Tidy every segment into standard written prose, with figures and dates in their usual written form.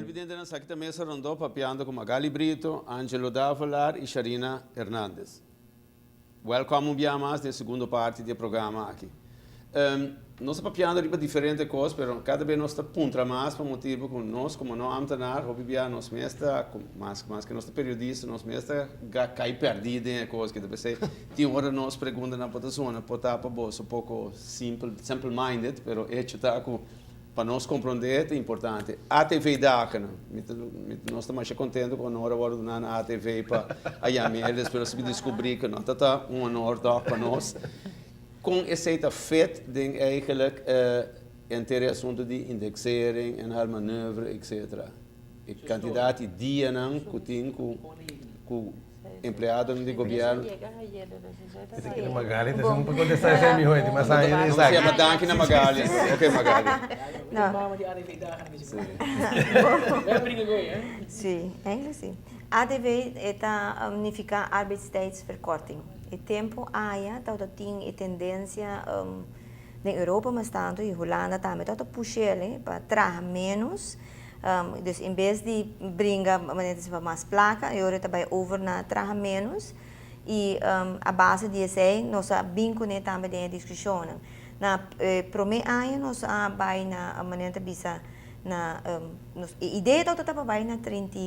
Presidente da Sakita Mesa rondou papiando com Magali Brito, Angelo Davalar e Sharina Hernandes. Welcome um mais na segunda parte do programa aqui. Nós papiando riba diferente coisas, mas cada vez nós punta mais para motivo com nós como não ambtenar, obviamente nós mesmo mais que nós periodista, nós mesmo cai perdido em coisas que deve ser. Tem hora nós pergunta na votação, pode para bolsa um pouco simple-minded, mas é chutar com para nós compreender é importante. A ATV Dakana, nós estamos mais contentes com a hora de na ATV para a eles para descobrir que não está honor para nós. Com esse feito, denk eigenlijk inteiro assunto de indexering en haar manoeuvre, etc. E candidato die não com empregado do governo. Magali, adesso non può contestare se mi vuoi, ma sai, Não se chama Danke na Magali. Ok, Magali. Sim, Engels sim. ADV é unificar arbeidstijdsverkorting. O tempo aí tá tem tendência na Europa, mas tanto em Holanda também tá puxar para trabalhar menos. Dus em vez de brincar mais placa, eu também over na trabalhar menos e a base disso nós vincula também na discussão. Na primeiro ano nós vai na maneira bisa na ideia toda tá vai na 30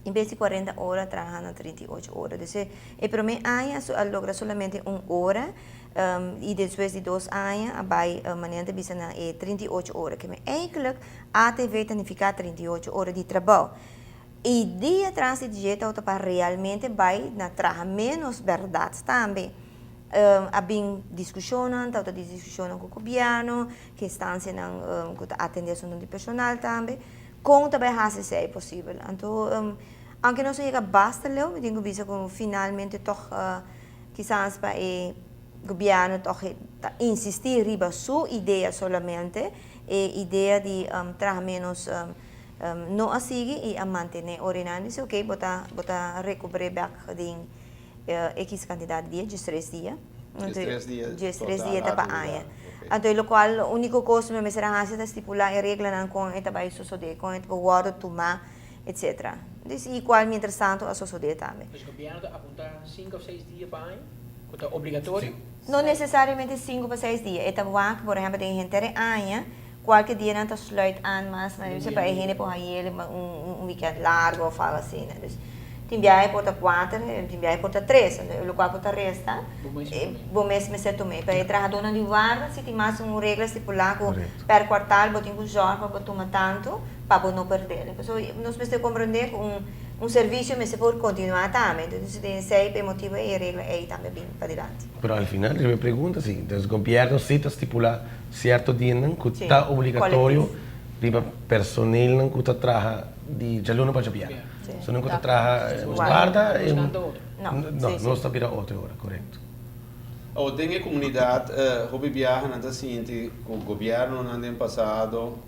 em vez de 40 horas, trabalha na 38 horas. Então, o primeiro ano, logra somente 1 hora, e depois de 2 anos, vai maneira bisa na 38 horas. Que eigenlijk, a ATV fica 38 horas de trabalho. E dia atrás de dia, para realmente vai na trabalhar menos verdade também. Abbiamo discussione com o governo, que estão sendo atendição de personal também, com também se é possível. Então, aunque não seja basta eu digo que finalmente toch quizás para o governo toch insistir riba sua ideia solamente, e ideia de trabalhar menos não a seguir e a manter orinando, se ok, bota recuperar back de X quantidade de dias, 3 dias. De 3 dias para aia. Então, o qual o único custo me será a estipular a regra com esta vai suceder, com esta guarda tomar, etc. Então, igual mientras tanto a suceder também. Mas o governo aponta 5 ou 6 dias para aia? É obrigatório? Não necessariamente 5 para 6 dias. Esta guarda, por exemplo, tem gente que aia, qualquer dia não está sluit aan, mas você vai ir para ele weekend largo ou algo assim, né? Tem viagem para 4, tem viagem para 3, o local para resta, bom mês me também. Para entrar na de guarda, se tem mais uma regra estipulada per quartal, botem com jornal para tomar tanto, para não perder. Então, nós precisamos compreender que serviço me se pode continuar também. Então, se tem sempre motivo e regra aí também bem para diante. Però al final io mi pregunto se il governo si stipula certo dia che está obrigatório para personal que trabalha de aluno para japiar. Se não trabalha guarda, não está para 8 horas, correto. O tem a comunidade, hobby viaja na seguinte, o governo no ano passado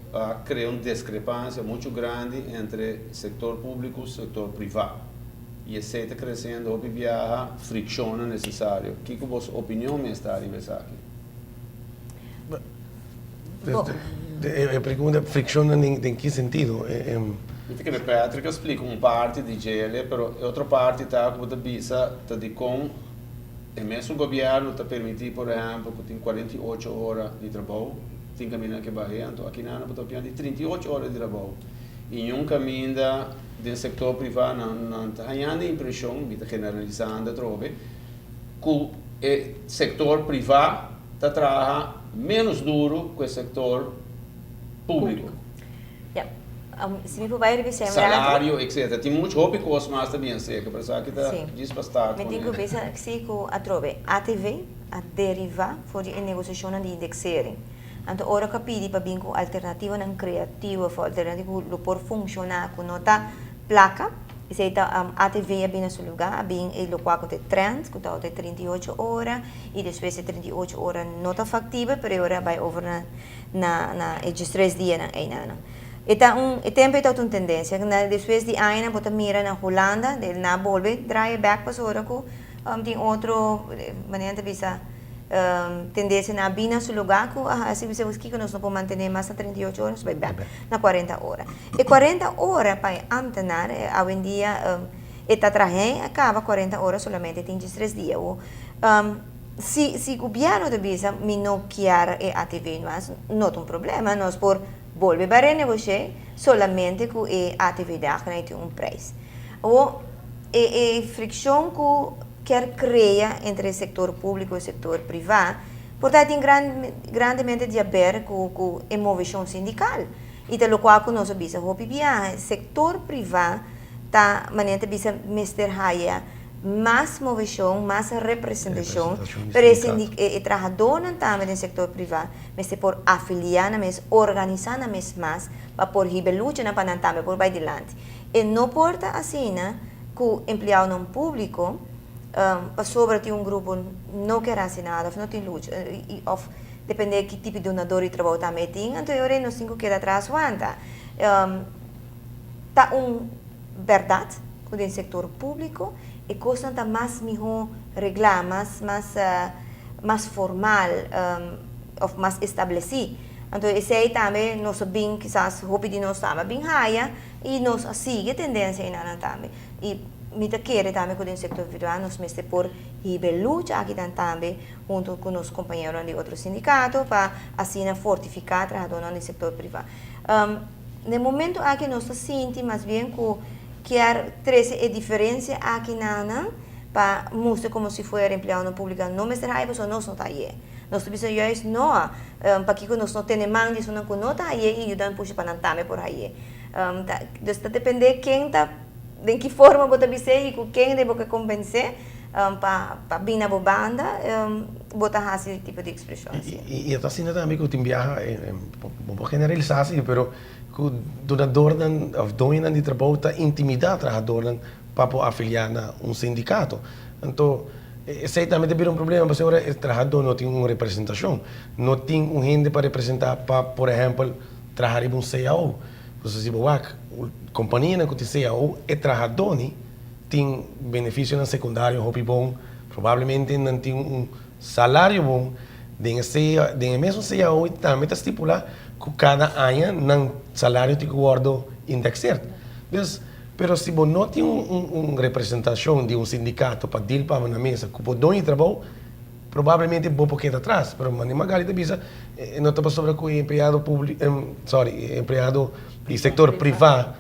criou uma discrepância muito grande entre setor público e setor privado. E esse está crescendo, hobby viaja, fricção necessário. O que a vossa opinião está a nisso aqui? Eu pergunto, fricção em que sentido? Perché Patrick explica parte di GL, però outra parte está como bisa de com e mesmo o governo está permitir, por exemplo, que tem 48 horas de trabalho, tem caminho que vai, então aqui na Ana está de 38 horas de trabalho. E um caminho do setor privado não está ganhando a impressão, está generalizando, trove, que o setor privado está trabalhando menos duro que o setor público. Se me puder revisar salário, etc. Tem muitos hobbies mas também sei que para que está desbastado. Me digo que se a trove ATV a deriva for de negociação de indexering. Então ora capidi para bem com alternativa não criativa, for alternativa lo por funcionar com nota placa. E se a ATV é bem no seu lugar, bem ele qual tem trend, que está 38 horas e depois de 38 horas nota factível, para ora vai over na esses 3 dias na ano. O tempo está uma tendência, depois de ano, bota mira na Holanda, na volve, draai back para ora com tem outro maneira de visa tendência na bina su lugar, assim você que nós não podemos manter mais de 38 horas, vai bem, na 40 horas. E 40 horas para ambtenar, hoje em dia, está trazendo, acaba 40 horas solamente, tem 3 dias. Se o governo de visa não quer ativar mais, não tem problema, nós por volver para negociar solamente com a atividade que tem preço. Ou a fricção que quer criar entre o setor público e o setor privado, portanto, tem grandemente de ver com a inovação sindical. E pelo qual nós vimos o setor privado está manente bisa Mr. Haya mais inovação, mais representação para o trabalhador também no setor privado, mas por afiliar, mas organizar mais para por ribeluche na panantame por vai adiante. E não porta assim, que o empregado não público para sobre um grupo não quer assinar, não tem luta, ou depende de que tipo de donador e trabalho também tem, então eu não sei o que atrás aguenta. Tá verdade que o setor público e coisa está mais melhor reglar, mais formal, ou mais estabelecido. Então, esse aí também nós sabemos que as roupas de nós estão bem raia e nós seguimos a tendência aí também. E me quer também que o setor privado nós mesmo por luta aqui também junto com os companheiros de outros sindicatos para assim fortificar o trabalho no setor privado. No momento aqui nós sentimos mais bem que trazer a diferença aqui para mostrar como se fosse empregado público não me será isso nós não está aí. Nós precisamos não para que nós não temos mão disso não está aí e ajudar puxa para não por aí. Depende quem está de que forma você vai e com quem deve convencer para vir na banda botar esse tipo de expressão. E está sendo também que o time viaja, vou generalizar assim, mas que o donador ou dona de trabalho está intimidar o trabalhador para afiliar a um sindicato. Então, esse também deve ser problema, porque agora o trabalhador não tem uma representação, não tem um gente para representar, para, por exemplo, trabalhar em um CAO. Você se a companhia que tem CAO é trabalhador, tem benefício na secundário, hobby bom, provavelmente não tem um salário bom, tem mesmo CAO e também está estipulado que cada ano não salário tem que guardar indexado. Mas se você não tem uma representação de um sindicato para dir para na mesa que o dono de trabalho, provavelmente vou porque atrás, mas nem Magali te bisa não está sobre o empregado público, empregado do setor privado,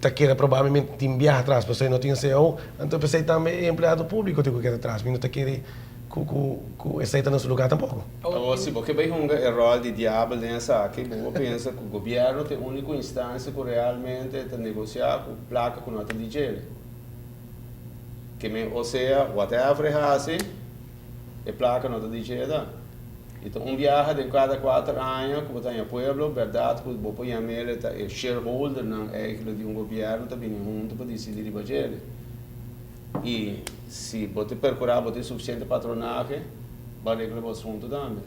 tá queira provavelmente te enviar atrás, você não tinha CEO, então você também é empregado público tem que ir atrás, mas não está querendo que aceita no seu lugar tampouco. Ou se você vai o rol de diabo nessa aqui, você pensa que o governo é a única instância que realmente está negociar com placa com nota de gelo. Ou seja, whatever hace, é placa nota de gelo. Então, viaja de cada 4 anos, que você tem pueblo, verdade, que você pode chamar é shareholder de um governo, também junto para decidir o budget. E se você procurar, você tem suficiente patronagem, vai resolver o assunto também.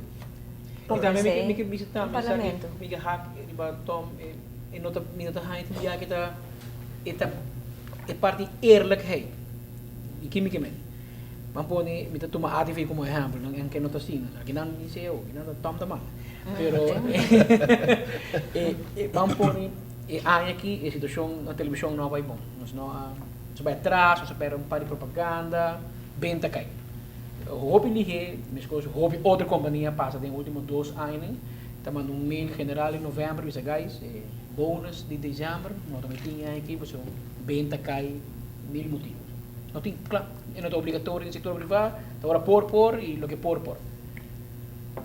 E também me que visitar, me que hack, tom, e nota haint dia que é parte eerlijkheid. E que me que me. Man pode me tomar ATV como exemplo, não que não está assim, aqui não dice eu, aqui não tom também. Pero man pode aqui a situação na televisão não vai bom, nós não se vai atrás, se vai um par de propaganda, bem tá cai. Houve ligue, mas coisa houve outra companhia passa nos últimos 2 anos, tá mandando mail general em novembro, isso guys, bônus de dezembro, nós também tinha aqui, você bem tá cai, 1000 motivos. Não tem, claro, não é obrigatório no setor privado, agora por e o que por.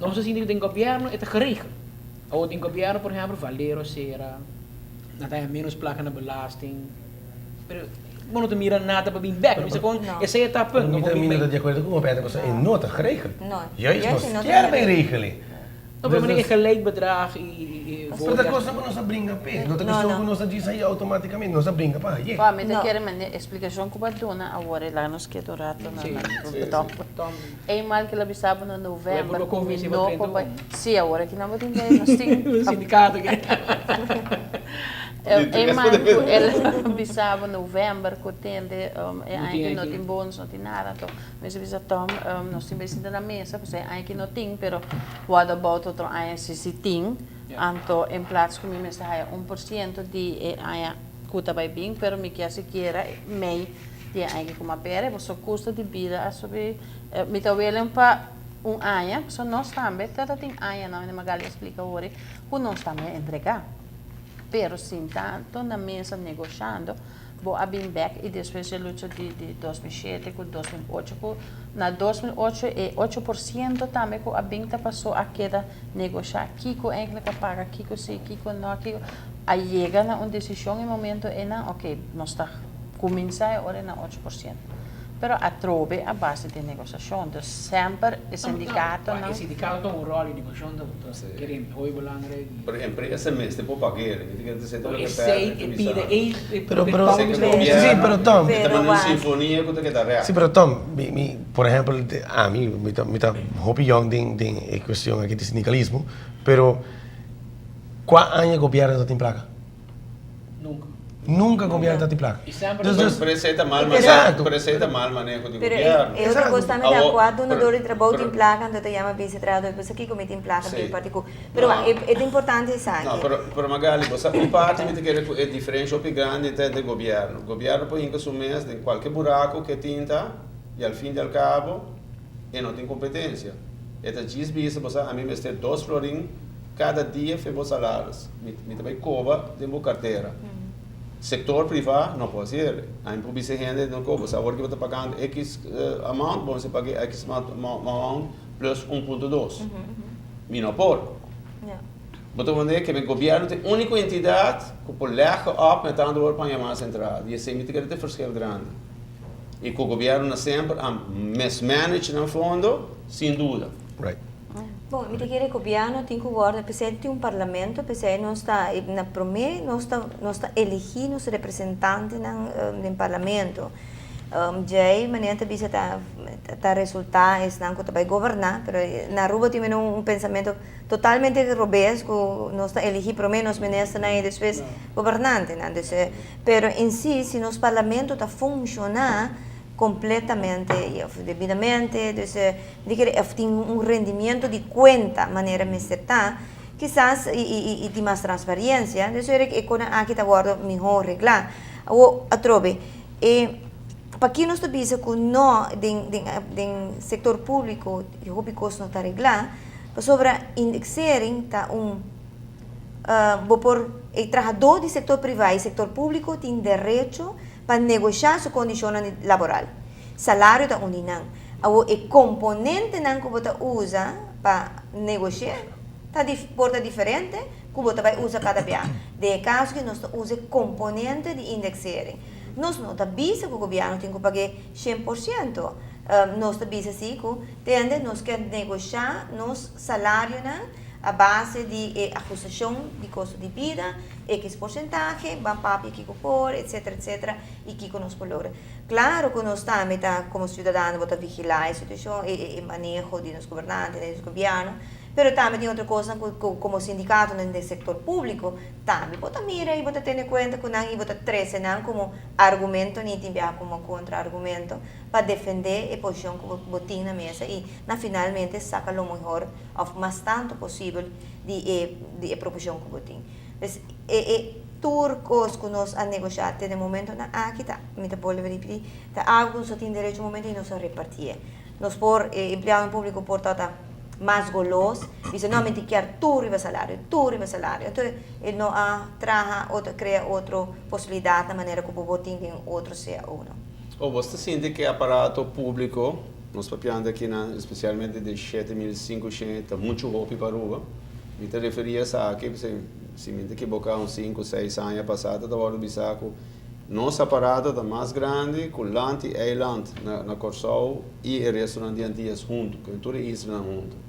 Não se sente que tem governo, é geregeld. Ou tem governo, por exemplo, Valero, Serra, não tem menos placa na belasting. Mas não tem mira nada para vir back, mas essa é a etapa. Não está de acordo com o Pedro, você não está geregeld. Juist, não quer bem regelen. Não, mas é gelijk bedrag e mas outra coisa que nós brinca pé, outra questão que nós diz aí automaticamente, nós brinca pá, mas eu quero uma explicação que eu dou agora lá nos que do rato na top. É mal que ela bisava no novembro, combinou com sim, agora que não vou entender, nós temos sindicato aqui. el bisabo november kutende eigenlijk not in bons not in nada to mensen bisa tom nos tim bisa na mesa pues eigenlijk no ting pero what about otro ay si ting anto en plaats como me está 1% di ay kuta by bing pero me que siquiera mei di eigenlijk como pere pues o custo di vida asobi mi tawelen pa anya so nós também tata ting anya não Magali explica ora o nós também entregar pero sin tanto na mesa negociando vou abrir back e depois a luta de 2007 com 2008 na 2008 e 8% também com a binta passou a queda negociar Kiko eigenlijk paga Kiko se Kiko não Kiko a chega na uma decisão em momento é na ok nós está começar ora na 8% pero a trove a base de negociação dus sempre o sindicato não o sindicato tem rol em negociação querem hoje belangrijk por empresa mesmo pode pagar pero Tom estamos en sinfonía con que está real sí pero Tom por ejemplo a mí me está opinión de cuestión aquí de sindicalismo pero ¿cuántos años gobierno está en placa? Nunca gobierno está en placa. Presenta mal manejo de gobierno. Pero outra coisa também de acordo no dor de trabalho em placa, então te chama vice-trabalhador, depois aqui comete em placa bem particular. Pero é importante saber. Não, pero Magali, você uma parte me quer é diferente ou grande do governo. O governo pode assumir em qualquer buraco que tinta e ao fim do cabo e não tem competência. Então diz isso você a mim me ter 2 florim cada dia foi os salários. Me também cobra de boa carteira. Sector privado não pode ser. A improbise gente não cobra. Se agora que você está pagando X amount, você paga X amount plus 1.2. Me não pode. Você vai ver que o governo tem a única entidade que pode levar up met aan de woord van je centraal. E assim, muito grande verschil grande. E que o governo sempre a mismanage no fundo, sem dúvida. Right. Bom, me diga que o governo tem que guardar, tem um parlamento, não está na promessa, não está elegindo os representantes no parlamento. Já maneira também está resultar é não que vai governar, mas na rua tem pensamento totalmente robesco, não está elegido promessa nos ministros e depois governante, não. Mas em si, se nos parlamento está funcionar completamente e devidamente, tem rendimento de conta, maneira de está, quizás e tem mais transparência, é quando aqui está guardado melhor reglar. Ou atrobe, para que nós estamos que não do setor público e o custo não está reglar, sobre indexering está por trabalhador do setor privado e setor público tem direito para negociar sua condição laboral. Salário da União. O componente que você usa para negociar está diferente que você vai usar cada vez. De caso que nós usa componente de indexering. Nós não sabemos que o governo tem que pagar 100%. Nós sabemos assim que nós queremos negociar nosso salário a base de ajustação de custo de vida, X porcentagem, papi que por, etc, etc, e que nós logramos. Claro que nós também, como cidadãos, vamos vigilar a situação e manejo de nos governantes, de nos governos, mas também tem outra coisa, como sindicato no setor público, também você mira e você tem em conta que não você traz como argumento, nem tem como contra-argumento, para defender a posição que você tem na mesa e, finalmente, saca o melhor, o mais tanto possível, de proposição que você tem. Então, turcos que nós a negociar até o momento aqui está, me está pode repetir, está algo que nós tem direito no momento e nós repartir. Nós por empregado público por toda mais goloso, isso não me quer tudo salário. Então ele não traga outra cria outra possibilidade da maneira que o povo tem outro ser ou não. Ou você sente que o aparato público, nós papiando aqui especialmente de 7.500, muito roupa para rua, me te referia a que se me equivocar uns 5, 6 anos passados, da hora do bisaco, nosso aparato está mais grande que o Land e Eiland na Corsol e o restaurante de Antias junto, que tudo isso na junto.